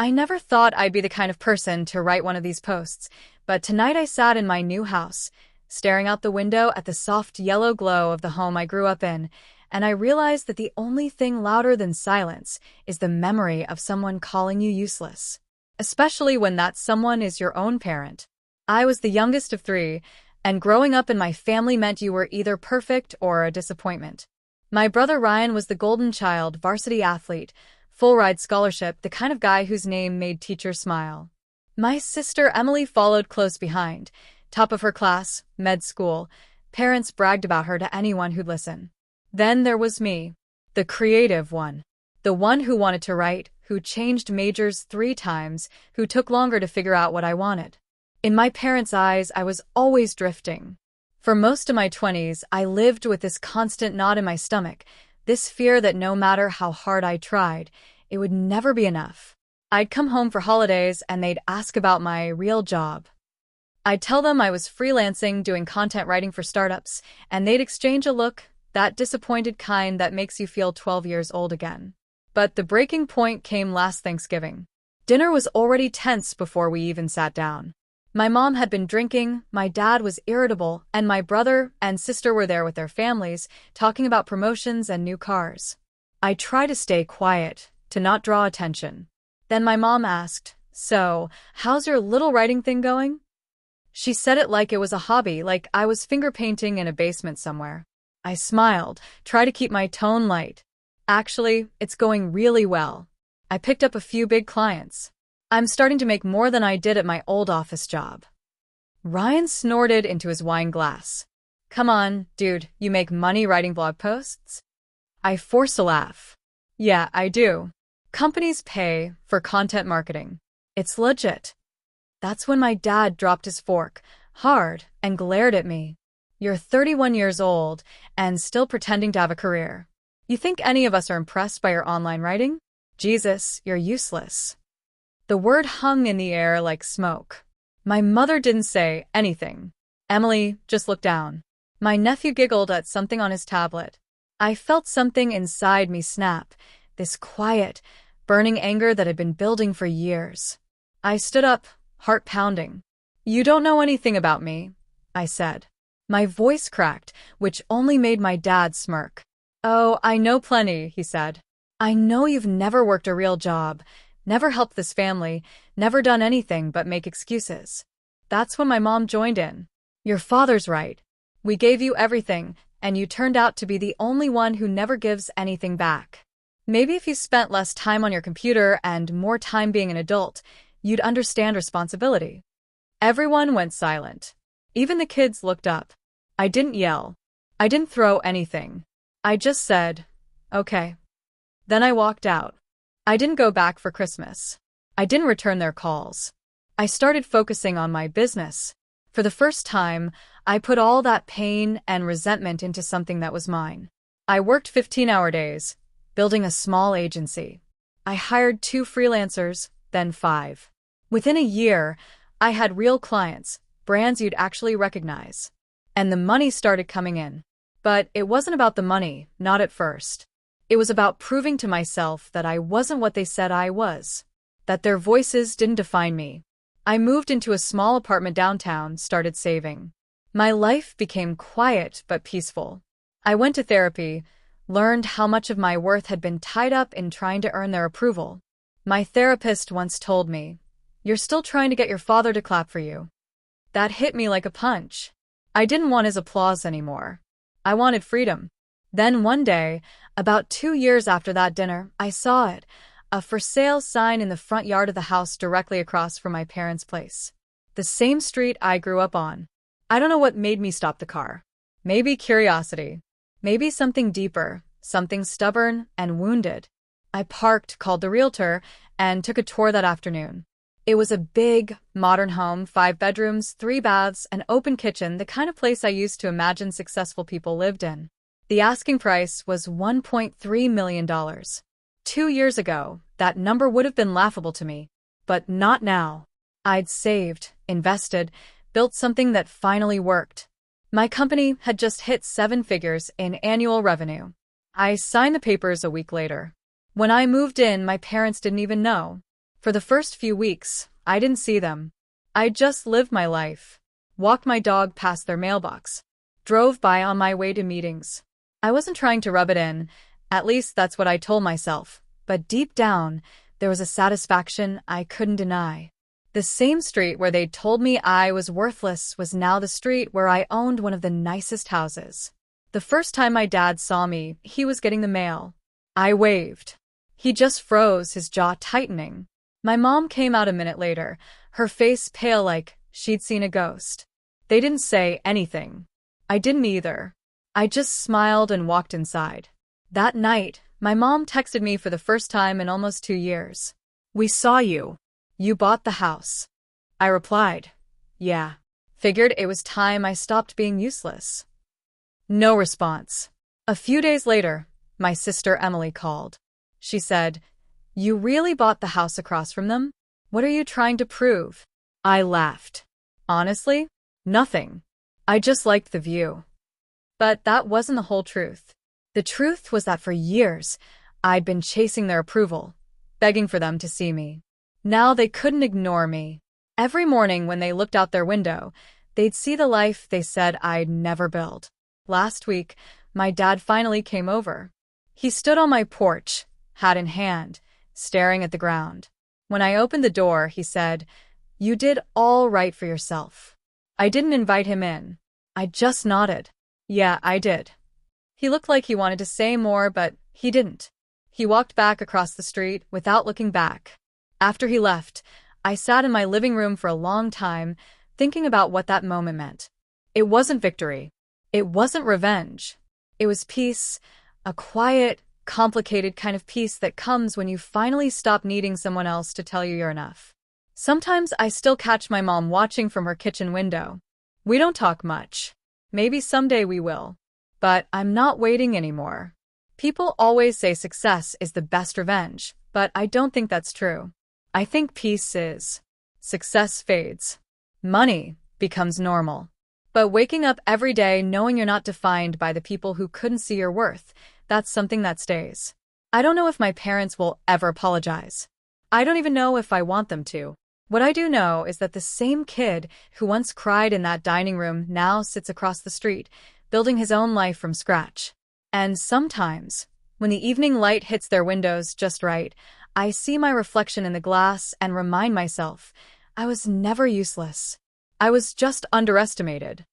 I never thought I'd be the kind of person to write one of these posts, but tonight I sat in my new house, staring out the window at the soft yellow glow of the home I grew up in, and I realized that the only thing louder than silence is the memory of someone calling you useless. Especially when that someone is your own parent. I was the youngest of three, and growing up in my family meant you were either perfect or a disappointment. My brother Ryan was the golden child, varsity athlete, full-ride scholarship, the kind of guy whose name made teachers smile. My sister Emily followed close behind, top of her class, med school. Parents bragged about her to anyone who'd listen. Then there was me, the creative one. The one who wanted to write, who changed majors 3 times, who took longer to figure out what I wanted. In my parents' eyes, I was always drifting. For most of my 20s, I lived with this constant knot in my stomach, this fear that no matter how hard I tried, it would never be enough. I'd come home for holidays and they'd ask about my real job. I'd tell them I was freelancing, doing content writing for startups, and they'd exchange a look, that disappointed kind that makes you feel 12 years old again. But the breaking point came last Thanksgiving. Dinner was already tense before we even sat down. My mom had been drinking, my dad was irritable, and my brother and sister were there with their families, talking about promotions and new cars. I tried to stay quiet, to not draw attention. Then my mom asked, "So, how's your little writing thing going?" She said it like it was a hobby, like I was finger painting in a basement somewhere. I smiled, tried to keep my tone light. "Actually, it's going really well. I picked up a few big clients. I'm starting to make more than I did at my old office job." Ryan snorted into his wine glass. "Come on, dude, you make money writing blog posts?" I forced a laugh. "Yeah, I do. Companies pay for content marketing. It's legit." That's when my dad dropped his fork, hard, and glared at me. "You're 31 years old and still pretending to have a career. You think any of us are impressed by your online writing? Jesus, you're useless." The word hung in the air like smoke. My mother didn't say anything. Emily just looked down. My nephew giggled at something on his tablet. I felt something inside me snap, this quiet, burning anger that had been building for years. I stood up, heart pounding. "You don't know anything about me," I said. My voice cracked, which only made my dad smirk. "Oh, I know plenty," he said. "I know you've never worked a real job, never helped this family, never done anything but make excuses." That's when my mom joined in. "Your father's right. We gave you everything, and you turned out to be the only one who never gives anything back. Maybe if you spent less time on your computer and more time being an adult, you'd understand responsibility." Everyone went silent. Even the kids looked up. I didn't yell. I didn't throw anything. I just said, "Okay." Then I walked out. I didn't go back for Christmas. I didn't return their calls. I started focusing on my business. For the first time, I put all that pain and resentment into something that was mine. I worked 15-hour days, building a small agency. I hired 2 freelancers, then 5. Within a year, I had real clients, brands you'd actually recognize. And the money started coming in. But it wasn't about the money, not at first. It was about proving to myself that I wasn't what they said I was, that their voices didn't define me. I moved into a small apartment downtown, started saving. My life became quiet but peaceful. I went to therapy, learned how much of my worth had been tied up in trying to earn their approval. My therapist once told me, "You're still trying to get your father to clap for you." That hit me like a punch. I didn't want his applause anymore. I wanted freedom. Then one day, about 2 years after that dinner, I saw it, a for sale sign in the front yard of the house directly across from my parents' place. The same street I grew up on. I don't know what made me stop the car. Maybe curiosity. Maybe something deeper, something stubborn and wounded. I parked, called the realtor, and took a tour that afternoon. It was a big, modern home, 5 bedrooms, 3 baths, an open kitchen, the kind of place I used to imagine successful people lived in. The asking price was $1.3 million. 2 years ago, that number would have been laughable to me. But not now. I'd saved, invested, built something that finally worked. My company had just hit 7 figures in annual revenue. I signed the papers a week later. When I moved in, my parents didn't even know. For the first few weeks, I didn't see them. I just lived my life. Walked my dog past their mailbox. Drove by on my way to meetings. I wasn't trying to rub it in, at least that's what I told myself. But deep down, there was a satisfaction I couldn't deny. The same street where they'd told me I was worthless was now the street where I owned one of the nicest houses. The first time my dad saw me, he was getting the mail. I waved. He just froze, his jaw tightening. My mom came out a minute later, her face pale like she'd seen a ghost. They didn't say anything. I didn't either. I just smiled and walked inside. That night, my mom texted me for the first time in almost 2 years. "We saw you. You bought the house." I replied, "Yeah." Figured it was time I stopped being useless. No response. A few days later, my sister Emily called. She said, "You really bought the house across from them? What are you trying to prove?" I laughed. Honestly, nothing. I just liked the view. But that wasn't the whole truth. The truth was that for years, I'd been chasing their approval, begging for them to see me. Now they couldn't ignore me. Every morning when they looked out their window, they'd see the life they said I'd never build. Last week, my dad finally came over. He stood on my porch, hat in hand, staring at the ground. When I opened the door, he said, "You did all right for yourself." I didn't invite him in. I just nodded. Yeah, I did. He looked like he wanted to say more, but he didn't. He walked back across the street without looking back. After he left, I sat in my living room for a long time, thinking about what that moment meant. It wasn't victory. It wasn't revenge. It was peace, a quiet, complicated kind of peace that comes when you finally stop needing someone else to tell you you're enough. Sometimes I still catch my mom watching from her kitchen window. We don't talk much. Maybe someday we will. But I'm not waiting anymore. People always say success is the best revenge, but I don't think that's true. I think peace is. Success fades. Money becomes normal. But waking up every day knowing you're not defined by the people who couldn't see your worth, that's something that stays. I don't know if my parents will ever apologize. I don't even know if I want them to. What I do know is that the same kid who once cried in that dining room now sits across the street, building his own life from scratch. And sometimes, when the evening light hits their windows just right, I see my reflection in the glass and remind myself, I was never useless. I was just underestimated.